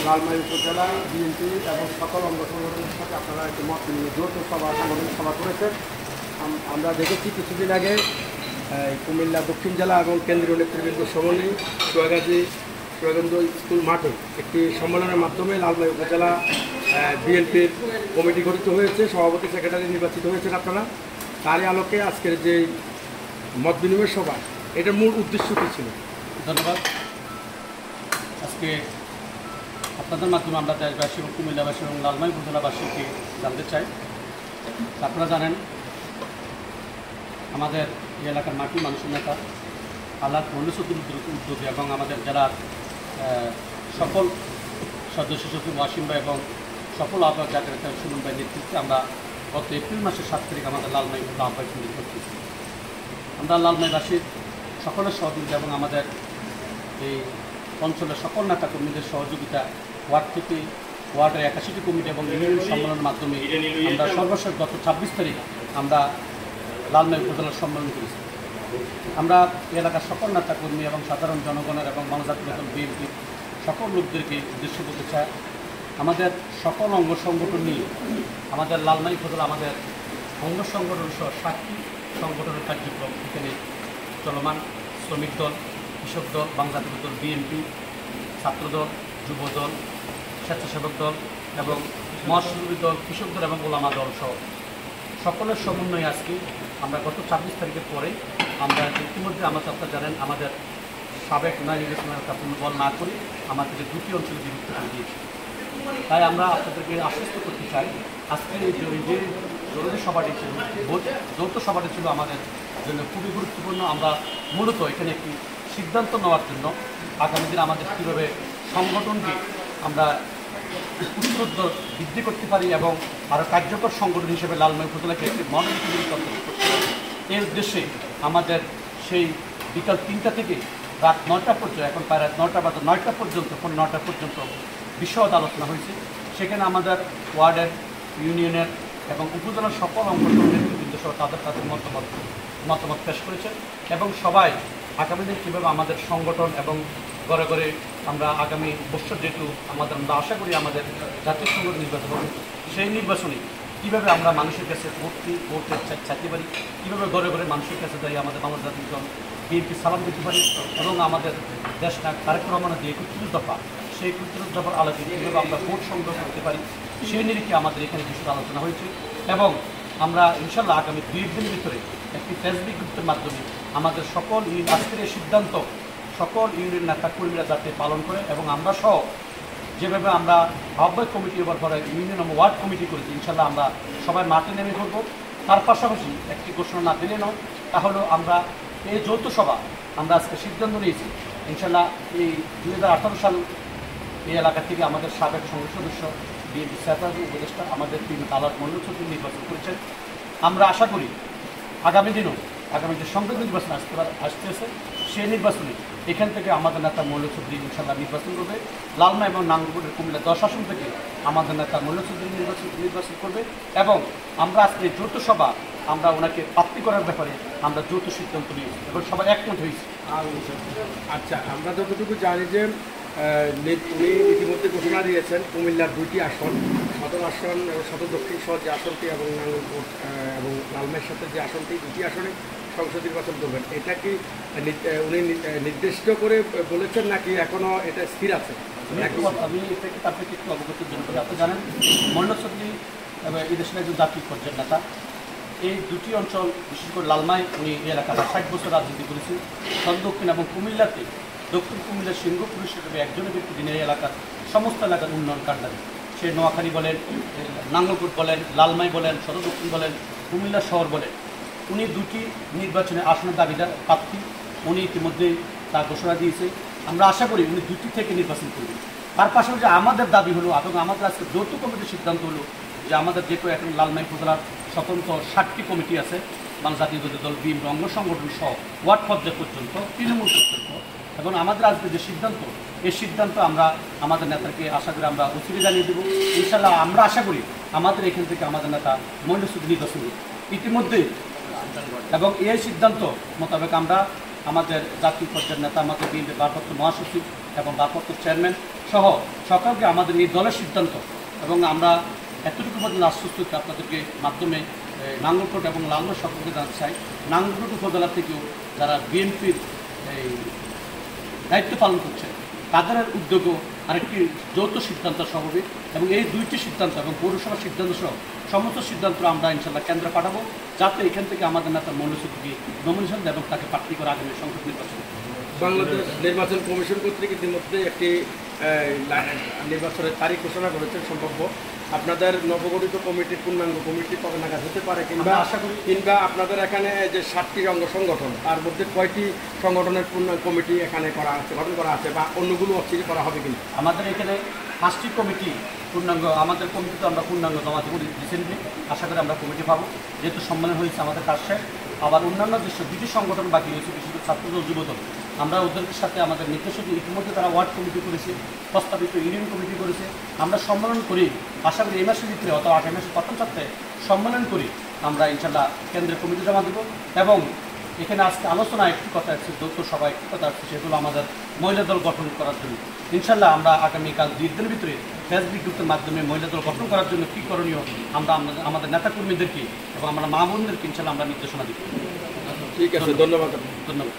লালমাই উপজেলা বিএনপি এবং সকল অঙ্গ সংগঠনের সাথে আপনারা একটি মত বিনিময় যৌথ সভা সাংগঠনিক সভা করেছেন। আমরা দেখেছি কিছুদিন আগে কুমিল্লা দক্ষিণ জেলা এবং কেন্দ্রীয় নেতৃবৃন্দ সমন্বয়ে সোয়াগঞ্জ স্কুল মাঠে একটি সম্মেলনের মাধ্যমে লালমাই উপজেলা বিএনপির কমিটি গঠিত হয়েছে, সভাপতি সেক্রেটারি নির্বাচিত হয়েছেন আপনারা। তারই আলোকে আজকের যে মত বিনিময় সভা, এটার মূল উদ্দেশ্য কী ছিল? ধন্যবাদ। আজকে আপনাদের মাধ্যমে আমরা দেশবাসী এবং কুমিল্লাবাসী এবং লালমাই উপজেলাবাসীকে জানতে চাই। আপনারা জানেন আমাদের এই এলাকার মাটি মানুষের নেতা আল্লাহ মনুষ্যদের উদ্যোগে এবং আমাদের জেলার সকল সদস্য সচিব ওয়াসিম ভাই এবং সকল আহ্বায়ক জাতীয় নেতা সুমন ভাইয়ের নেতৃত্বে আমরা গত এপ্রিল মাসের 7 তারিখ আমাদের লালমাই আহ্বায়ক সমিতি করতেছি। আমরা লালমাইবাসীর সকলের সহযোগিতা এবং আমাদের এই অঞ্চলের সকল নেতা কর্মীদের সহযোগিতা ওয়ার্ড থেকে ওয়ার্ডের 81টি কমিটি এবং ইউনিয়ন সম্মেলনের মাধ্যমে আমরা সর্বশেষ গত 26 তারিখ আমরা লালমাই উপজেলার সম্মেলন করেছি। আমরা এলাকার সকল নেতা কর্মী এবং সাধারণ জনগণের এবং বাংলাদেশ বিএনপির সকল লোকদেরকে উদ্দেশ্য করতে চাই, আমাদের সকল অঙ্গ সংগঠন নিয়ে আমাদের লালমাই উপজেলা আমাদের অঙ্গ সংগঠন সহ 7টি সংগঠনের কার্যক্রম এখানে চলমান। শ্রমিক দল, কৃষক দল, বাংলাদেশ দল, বিএনপি, ছাত্রদল, যুবদল, স্বেচ্ছাসেবক দল এবং মৎস্যজীবী দল, কৃষক দল এবং ওলামা দল সহ সকলের সমন্বয়ে আজকে আমরা গত 26 তারিখের পরে আমরা ইতিমধ্যে আপনারা জানেন আমাদের সাবেক ন্যায় নির্বাচনের কাছে বল না করে আমাদেরকে 2টি অঞ্চলে বিভক্ত করে দিয়েছি। তাই আমরা আপনাদেরকে আশ্বস্ত করতে চাই আজকের এই যে জরুরি সভাটি ছিল, যৌথ সভাটি ছিল আমাদের জন্য খুবই গুরুত্বপূর্ণ। আমরা মূলত এখানে একটি সিদ্ধান্ত নেওয়ার জন্য আগামী দিনে আমাদের কীভাবে সংগঠনকে আমরা উত্তরোত্তর বৃদ্ধি করতে পারি এবং আরও কার্যকর সংগঠন হিসেবে লালমাই উপজেলাকে একটি মনোনীত করতে পারি, এর উদ্দেশ্যে আমাদের সেই বিকাল 3টা থেকে রাত 9টা পর্যন্ত, এখন প্রায় রাত 9টা বা 9টা পর্যন্ত, 9টা পর্যন্ত বিশদ আলোচনা হয়েছে। সেখানে আমাদের ওয়ার্ডের, ইউনিয়নের এবং উপজেলার সকল অঙ্গনের নেতৃবৃন্দ সহ তাদের মতামত পেশ করেছে এবং সবাই আগামী দিন কীভাবে আমাদের সংগঠন এবং ঘরে ঘরে আমরা আগামী বছর যেহেতু আমরা আশা করি আমাদের জাতীয় সংগঠন নির্বাচন হবে, সেই নির্বাচনে কীভাবে আমরা মানুষের কাছে ভোটের চাইতে পারি, কীভাবে ঘরে ঘরে মানুষের কাছে দাঁড়িয়ে আমাদের বাংলাদেশ জাতীয় দল বিএনপি সালাম দিতে পারি এবং আমাদের দেশ নায়ক তারেক রহমানের যে 31 দফা, সেই 31 দফার আলোকে কীভাবে আমরা ভোট সংগ্রহ করতে পারি সেই নিরিখে আমাদের এখানে বিশদ আলোচনা হয়েছে এবং আমরা ইনশাল্লাহ আগামী 2 দিনের ভিতরে একটি ফেসবুক গ্রুপের মাধ্যমে আমাদের সকল আজকের এই সিদ্ধান্ত সকল ইউনিয়ন নেতা কর্মীরা যাতে পালন করে এবং আমরা সহ যেভাবে আমরা আহ্বায়ক কমিটি এবার পরে ইউনিয়ন এবং ওয়ার্ড কমিটি করেছি, ইনশাল্লাহ আমরা সবাই মাঠে নেমে করবো। তার পাশাপাশি একটি ঘোষণা না দিলে নয়, তাহলেও আমরা এই যৌথ সভা আমরা আজকে সিদ্ধান্ত নিয়েছি ইনশাল্লাহ এই 2018 সাল এই এলাকা থেকে আমাদের সাবেক সংসদ সদস্য বিএনপি চেয়ারপারসন উপদেষ্টা আমাদের তিনি তালাক মনোনীত নির্বাচন করেছেন। আমরা আশা করি আগামী যে সংসদ নির্বাচন আসতেছে সেই নির্বাচনে এখান থেকে আমাদের নেতা মৌলভী চৌধুরী ইনশাল্লাহ নির্বাচন করবে। লালমাই এবং নাঙ্গলকোটের কুমিল্লা 10 আসন থেকে আমাদের নেতা মৌলভী চৌধুরী নির্বাচন করবে এবং আমরা আজকে যৌথ সভা আমরা ওনাকে প্রার্থী করার ব্যাপারে আমরা যৌথ সিদ্ধান্ত নিয়েছি এবং সবাই একমত হয়েছি। আচ্ছা, আমরা যতটুকু জানি যে উনি ইতিমধ্যে ঘোষণা দিয়েছেন কুমিল্লার 2টি আসন, সদর আসন এবং সদর দক্ষিণ সহ যে আসনটি এবং নাঙ্গলকোট এবং লালমাইয়ের সাথে যে আসনটি, 2টি আসনে সংসদ নির্বাচন করবেন। এটা কি উনি নির্দিষ্ট করে বলেছেন নাকি এখনও এটা স্থির আছে? আমি এটাকে আপনাকে একটু অবগত করি। আপনি জানেন মৌলভী চৌধুরী এই দেশের একজন জাতীয় পর্যায়ের নেতা। এই 2টি অঞ্চল বিশেষ করে লালমাই উনি এই এলাকায় 60 বছর রাজনীতি করেছেন। দক্ষিণ এবং কুমিল্লাতে দক্ষিণ কুমিল্লার সিংহপুর হিসেবে একজনের ব্যক্তি যিনি এই এলাকার সমস্ত এলাকার উন্নয়ন কাণ্ডারি, সে নোয়াখালী বলেন, নাঙ্গলকোট বলেন, লালমাই বলেন, সদর দক্ষিণ বলেন, কুমিল্লা শহর বলেন, উনি 2টি নির্বাচনে আসনের দাবিদার প্রার্থী। উনি ইতিমধ্যেই তার ঘোষণা দিয়েছে। আমরা আশা করি উনি 2টি থেকে নির্বাচন করবেন। তার পাশাপাশি আমাদের দাবি হলো এবং আমাদের আজকে যৌথ কমিটির সিদ্ধান্ত হলো যে আমাদের যেহেতু এখন লালমাই উপজেলার স্বতন্ত্র 7টি কমিটি আছে, বাংলাদেশ জাতীয় দল বিএনপি অঙ্গ সংগঠন সহ ওয়ার্ড পর্যায় পর্যন্ত, তৃণমূল পর্যন্ত, এবং আমাদের আজকে যে সিদ্ধান্ত, এই সিদ্ধান্ত আমরা আমাদের নেতাকে আশা করি আমরা উচিত জানিয়ে দেবো ইনশাল্লাহ। আমরা আশা করি আমাদের এখান থেকে আমাদের নেতা মৌলভী চৌধুরী নির্বাচন ইতিমধ্যেই এবং এই সিদ্ধান্ত মোতাবেক আমরা আমাদের জাতীয় পর্যায়ের নেতা, আমাদের বিএনপির ভারপ্রাপ্ত মহাসচিব এবং ভারপ্রাপ্ত চেয়ারম্যান সহ সকলকে আমাদের এই দলের সিদ্ধান্ত, এবং আমরা এতটুকু পর্যন্ত আশ্বস্ত আপনাদেরকে মাধ্যমে নাঙ্গলকোট এবং লালগড় সকলকে জানাতে চাই, নাঙ্গলকোট উপজেলা থেকেও যারা বিএনপির এই দায়িত্ব পালন করছে তাদের উদ্যোগও আরেকটি যৌথ সিদ্ধান্ত স্বাভাবিক, এবং এই দুইটি সিদ্ধান্ত এবং পৌরসভার সিদ্ধান্ত সহ সমস্ত সিদ্ধান্ত আমরা ইনশাল্লাহ কেন্দ্রে পাঠাবো, যাতে এখান থেকে আমাদের নেতা মৌলসুদ্দিকে নমিনেশন দেয় এবং তাকে প্রার্থী করে আগামী সংসদ নির্বাচন। বাংলাদেশ নির্বাচন কমিশন কর্তৃক ইতিমধ্যে একটি নির্বাচনের তারিখ ঘোষণা করেছে। সম্ভাব্য আপনাদের নবগঠিত কমিটির পূর্ণাঙ্গ কমিটি কবে নাগাদ হতে পারে, কিংবা আশা করি আপনাদের এখানে যে 7টি অঙ্গ সংগঠন তার মধ্যে কয়টি সংগঠনের পূর্ণাঙ্গ কমিটি এখানে করা আছে, গঠন করা আছে, বা অন্যগুলো অচিরে করা হবে কিনা? আমাদের এখানে 5টি কমিটি পূর্ণাঙ্গ, আমাদের কমিটিতে আমরা পূর্ণাঙ্গ জমা দেবো রিসেন্টলি। আশা করি আমরা কমিটি পাবো, যেহেতু সম্মেলন হয়েছে আমাদের কাজ শেষ। আবার অন্যান্য যে 2টি সংগঠন বাকি রয়েছে, বিশেষ করে ছাত্রদল, যুবদল, আমরা ওদের সাথে আমাদের নির্দেশক ইতিমধ্যে তারা ওয়ার্ড কমিটি করেছে, প্রস্তাবিত ইউনিয়ন কমিটি করেছে। আমরা সম্মেলন করি, আশা করি এই মাসের ভিতরে অথবা 8 মাসের প্রথম সপ্তাহে সম্মেলন করি আমরা ইনশাল্লাহ কেন্দ্রের কমিটি জমা দেবো। এবং এখানে আজকে আলোচনা একটি কথা আছে, যৌথ সভা একটি কথা আছে, সেগুলো আমাদের মহিলা দল গঠন করার জন্য। ইনশাল্লাহ আমরা আগামীকাল 2 দিনের ভিতরে ফেসবুক গ্রুপের মাধ্যমে মহিলা দল গঠন করার জন্য কী করণীয় আমরা আমাদের নেতাকর্মীদেরকে এবং আমরা মা বোনদেরকে ইনশাল্লাহ আমরা নির্দেশনা দিব। ঠিক আছে, ধন্যবাদ। ধন্যবাদ।